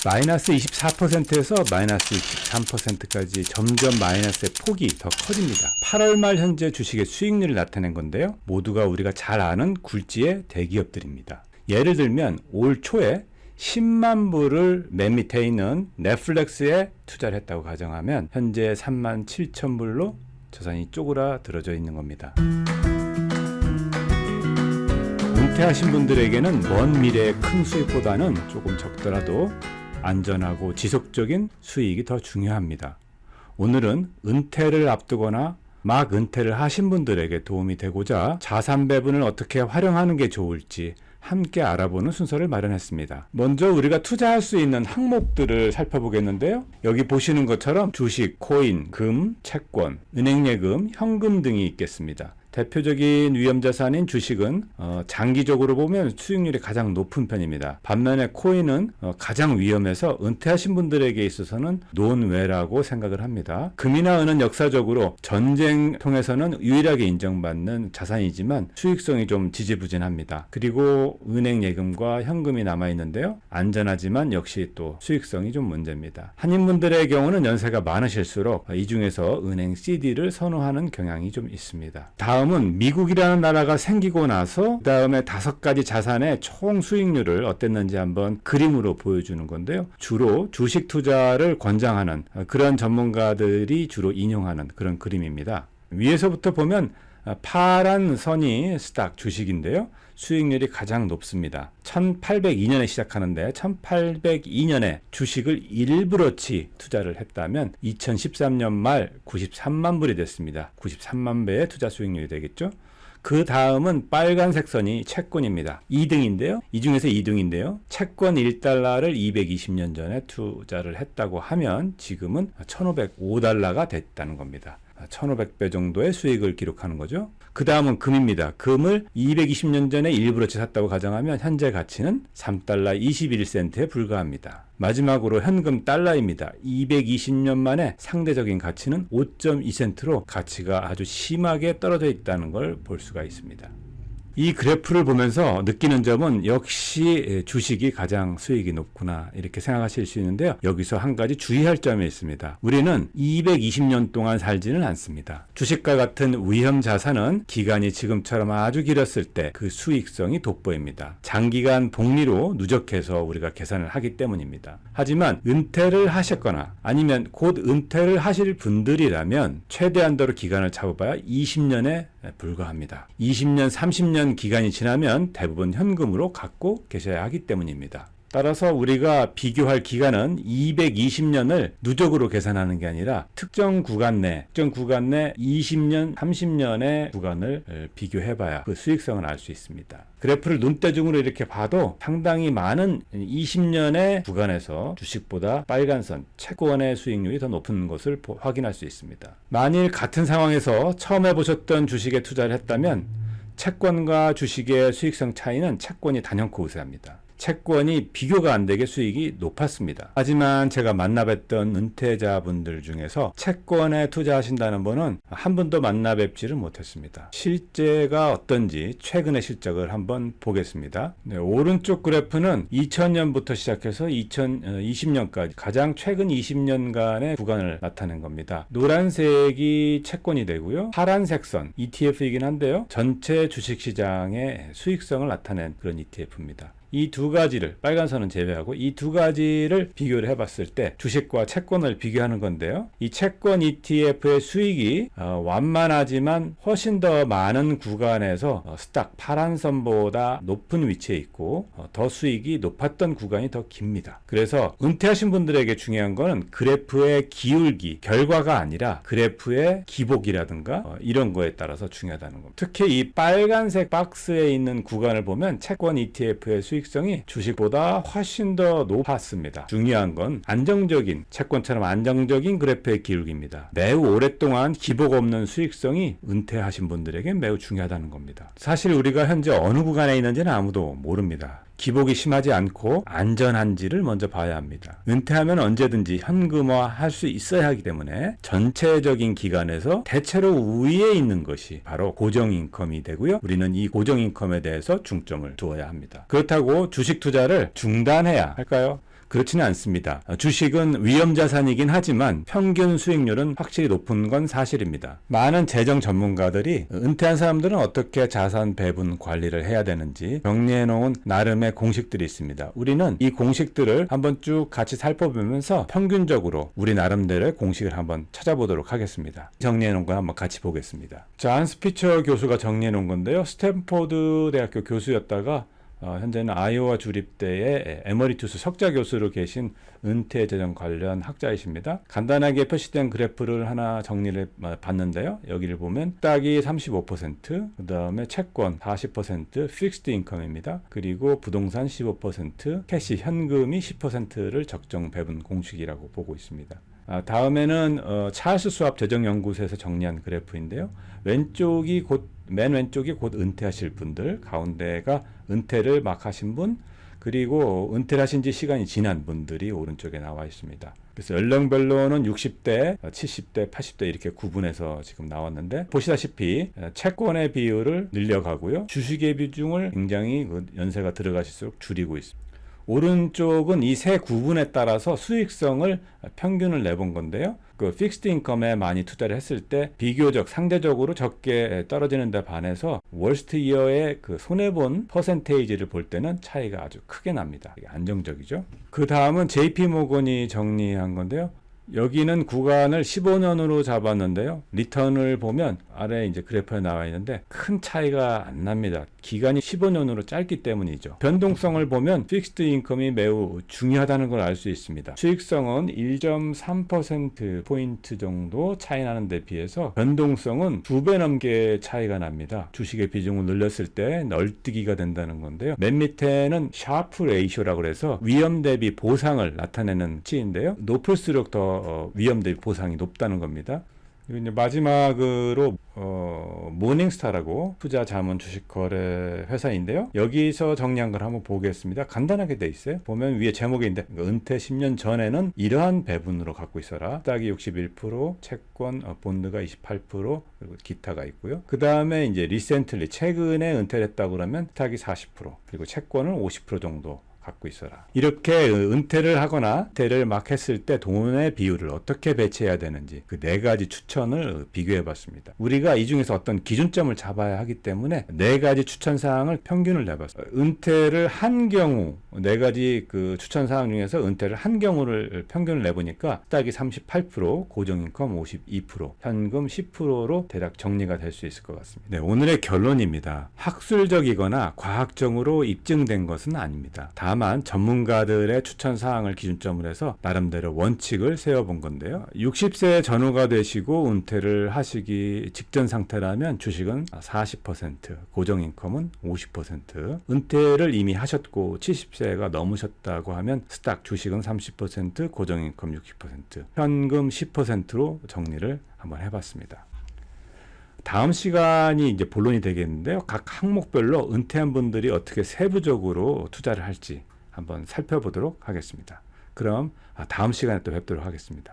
마이너스 24%에서 마이너스 23%까지 점점 마이너스의 폭이 더 커집니다. 8월 말 현재 주식의 수익률을 나타낸 건데요. 모두가 우리가 잘 아는 굴지의 대기업들입니다. 예를 들면 올 초에 10만 불을 맨 밑에 있는 넷플릭스에 투자를 했다고 가정하면 현재 3만 7천 불로 자산이 쪼그라들어져 있는 겁니다. 은퇴하신 분들에게는 먼 미래의 큰 수익보다는 조금 적더라도 안전하고 지속적인 수익이 더 중요합니다. 오늘은 은퇴를 앞두거나 막 은퇴를 하신 분들에게 도움이 되고자 자산 배분을 어떻게 활용하는 게 좋을지 함께 알아보는 순서를 마련했습니다. 먼저 우리가 투자할 수 있는 항목들을 살펴보겠는데요. 여기 보시는 것처럼 주식, 코인, 금, 채권, 은행예금, 현금 등이 있겠습니다. 대표적인 위험자산인 주식은 장기적으로 보면 수익률이 가장 높은 편입니다. 반면에 코인은 가장 위험해서 은퇴하신 분들에게 있어서는 논외라고 생각을 합니다. 금이나 은은 역사적으로 전쟁 통해서는 유일하게 인정받는 자산이지만 수익성이 좀 지지부진합니다. 그리고 은행 예금과 현금이 남아있는데요. 안전하지만 역시 또 수익성이 좀 문제입니다. 한인분들의 경우는 연세가 많으실수록 이 중에서 은행 CD를 선호하는 경향이 좀 있습니다. 다음은 미국이라는 나라가 생기고 나서 그 다음에 5가지 자산의 총 수익률을 어땠는지 한번 그림으로 보여주는 건데요. 주로 주식 투자를 권장하는 그런 전문가들이 주로 인용하는 그런 그림입니다. 위에서부터 보면 파란 선이 스탁 주식인데요. 수익률이 가장 높습니다. 1802년에 시작하는데 1802년에 주식을 일부러치 투자를 했다면 2013년 말 93만 불이 됐습니다. 93만 배의 투자 수익률이 되겠죠. 그 다음은 빨간색 선이 채권입니다. 2등인데요. 이 중에서 2등인데요. 채권 1달러를 220년 전에 투자를 했다고 하면 지금은 1,505달러가 됐다는 겁니다. 1,500배 정도의 수익을 기록하는 거죠. 그 다음은 금입니다. 금을 220년 전에 일부러치 샀다고 가정하면 현재 가치는 3달러 21센트에 불과합니다. 마지막으로 현금 달러입니다. 220년 만에 상대적인 가치는 5.2센트로 가치가 아주 심하게 떨어져 있다는 걸 볼 수가 있습니다. 이 그래프를 보면서 느끼는 점은 역시 주식이 가장 수익이 높구나 이렇게 생각하실 수 있는데요. 여기서 한 가지 주의할 점이 있습니다. 우리는 220년 동안 살지는 않습니다. 주식과 같은 위험 자산은 기간이 지금처럼 아주 길었을 때 그 수익성이 돋보입니다. 장기간 복리로 누적해서 우리가 계산을 하기 때문입니다. 하지만 은퇴를 하셨거나 아니면 곧 은퇴를 하실 분들이라면 최대한도로 기간을 잡아봐야 20년에 불과합니다. 20년, 30년 기간이 지나면 대부분 현금으로 갖고 계셔야 하기 때문입니다. 따라서 우리가 비교할 기간은 220년을 누적으로 계산하는 게 아니라 특정 구간 내 20년, 30년의 구간을 비교해봐야 그 수익성을 알 수 있습니다. 그래프를 눈대중으로 이렇게 봐도 상당히 많은 20년의 구간에서 주식보다 빨간선, 채권의 수익률이 더 높은 것을 확인할 수 있습니다. 만일 같은 상황에서 처음 해보셨던 주식에 투자를 했다면 채권과 주식의 수익성 차이는 채권이 단연코 우세합니다. 채권이 비교가 안 되게 수익이 높았습니다. 하지만 제가 만나뵀던 은퇴자분들 중에서 채권에 투자하신다는 분은 한 분도 만나뵙지를 못했습니다. 실제가 어떤지 최근의 실적을 한번 보겠습니다. 네, 오른쪽 그래프는 2000년부터 시작해서 2020년까지 가장 최근 20년간의 구간을 나타낸 겁니다. 노란색이 채권이 되고요. 파란색 선 ETF이긴 한데요. 전체 주식시장의 수익성을 나타낸 그런 ETF입니다. 이 두 가지를 빨간 선은 제외하고 이 두 가지를 비교를 해봤을 때 주식과 채권을 비교하는 건데요. 이 채권 ETF의 수익이 완만하지만 훨씬 더 많은 구간에서 스탁 파란 선보다 높은 위치에 있고 더 수익이 높았던 구간이 더 깁니다. 그래서 은퇴하신 분들에게 중요한 거는 그래프의 기울기, 결과가 아니라 그래프의 기복이라든가 이런 거에 따라서 중요하다는 겁니다. 특히 이 빨간색 박스에 있는 구간을 보면 채권 ETF의 수익성이 주식보다 훨씬 더 높았습니다. 중요한 건 안정적인 채권처럼 안정적인 그래프의 기울기입니다. 매우 오랫동안 기복 없는 수익성이 은퇴하신 분들에게 매우 중요하다는 겁니다. 사실 우리가 현재 어느 구간에 있는지는 아무도 모릅니다. 기복이 심하지 않고 안전한지를 먼저 봐야 합니다. 은퇴하면 언제든지 현금화 할 수 있어야 하기 때문에 전체적인 기간에서 대체로 위에 있는 것이 바로 고정인컴이 되고요. 우리는 이 고정인컴에 대해서 중점을 두어야 합니다. 그렇다고 주식 투자를 중단해야 할까요? 그렇지는 않습니다. 주식은 위험자산이긴 하지만 평균 수익률은 확실히 높은 건 사실입니다. 많은 재정 전문가들이 은퇴한 사람들은 어떻게 자산 배분 관리를 해야 되는지 정리해 놓은 나름의 공식들이 있습니다. 우리는 이 공식들을 한번 쭉 같이 살펴보면서 평균적으로 우리 나름대로의 공식을 한번 찾아보도록 하겠습니다. 정리해 놓은 거 한번 같이 보겠습니다. 자, 한스 피처 교수가 정리해 놓은 건데요. 스탠포드 대학교 교수였다가 현재는 아이오와 주립대의 에머리투스 석좌 교수로 계신 은퇴 재정 관련 학자이십니다. 간단하게 표시된 그래프를 하나 정리를 봤는데요. 여기를 보면 딱이 35%, 그 다음에 채권 40%, 픽스드 인컴입니다. 그리고 부동산 15%, 캐시 현금이 10%를 적정 배분 공식이라고 보고 있습니다. 다음에는 찰스 수압 재정연구소에서 정리한 그래프인데요. 맨 왼쪽이 곧 은퇴하실 분들, 가운데가 은퇴를 막 하신 분, 그리고 은퇴를 하신 지 시간이 지난 분들이 오른쪽에 나와 있습니다. 그래서 연령별로는 60대, 70대, 80대 이렇게 구분해서 지금 나왔는데, 보시다시피 채권의 비율을 늘려가고요. 주식의 비중을 굉장히 연세가 들어가실수록 줄이고 있습니다. 오른쪽은 이 세 구분에 따라서 수익성을 평균을 내본 건데요. 그 픽스드 인컴에 많이 투자를 했을 때 비교적 상대적으로 적게 떨어지는 데 반해서 월스트 이어의 그 손해본 퍼센테이지를 볼 때는 차이가 아주 크게 납니다. 이게 안정적이죠. 그 다음은 JP 모건이 정리한 건데요. 여기는 구간을 15년으로 잡았는데요. 리턴을 보면 아래 이제 그래프에 나와 있는데 큰 차이가 안 납니다. 기간이 15년으로 짧기 때문이죠. 변동성을 보면 픽스드 인컴이 매우 중요하다는 걸 알 수 있습니다. 수익성은 1.3%포인트 정도 차이 나는 데 비해서 변동성은 2배 넘게 차이가 납니다. 주식의 비중을 늘렸을 때 널뛰기가 된다는 건데요. 맨 밑에는 샤프 레이쇼라고 해서 위험 대비 보상을 나타내는 치인데요. 높을수록 더 위험 대비 보상이 높다는 겁니다. 그리고 이제 마지막으로 모닝스타라고 투자 자문 주식 거래 회사인데요. 여기서 정리한 걸 한번 보겠습니다. 간단하게 돼 있어요. 보면 위에 제목이 있는데 은퇴 10년 전에는 이러한 배분으로 갖고 있어라. 스탁이 61%, 채권, 본드가 28%, 그리고 기타가 있고요. 그 다음에 이제 리센틀리 최근에 은퇴를 했다고 그러면 스탁이 40%, 그리고 채권은 50% 정도 갖고 있어라. 이렇게 은퇴를 하거나 은퇴를 막 했을 때 돈의 비율을 어떻게 배치해야 되는지 그 네 가지 추천을 비교해 봤습니다. 우리가 이 중에서 어떤 기준점을 잡아야 하기 때문에 네 가지 추천 사항을 평균을 내봤어요. 은퇴를 한 경우 네 가지 그 추천 사항 중에서 은퇴를 한 경우를 평균을 내보니까 스탁이 38%, 고정인컴 52%, 현금 10%로 대략 정리가 될 수 있을 것 같습니다. 네, 오늘의 결론입니다. 학술적이거나 과학적으로 입증된 것은 아닙니다. 다만 전문가들의 추천 사항을 기준점으로 해서 나름대로 원칙을 세워본 건데요. 60세 전후가 되시고 은퇴를 하시기 직전 상태라면 주식은 40%, 고정인컴은 50%, 은퇴를 이미 하셨고 70세가 넘으셨다고 하면 스탁 주식은 30%, 고정인컴 60%, 현금 10%로 정리를 한번 해봤습니다. 다음 시간이 이제 본론이 되겠는데요. 각 항목별로 은퇴한 분들이 어떻게 세부적으로 투자를 할지 한번 살펴보도록 하겠습니다. 그럼 다음 시간에 또 뵙도록 하겠습니다.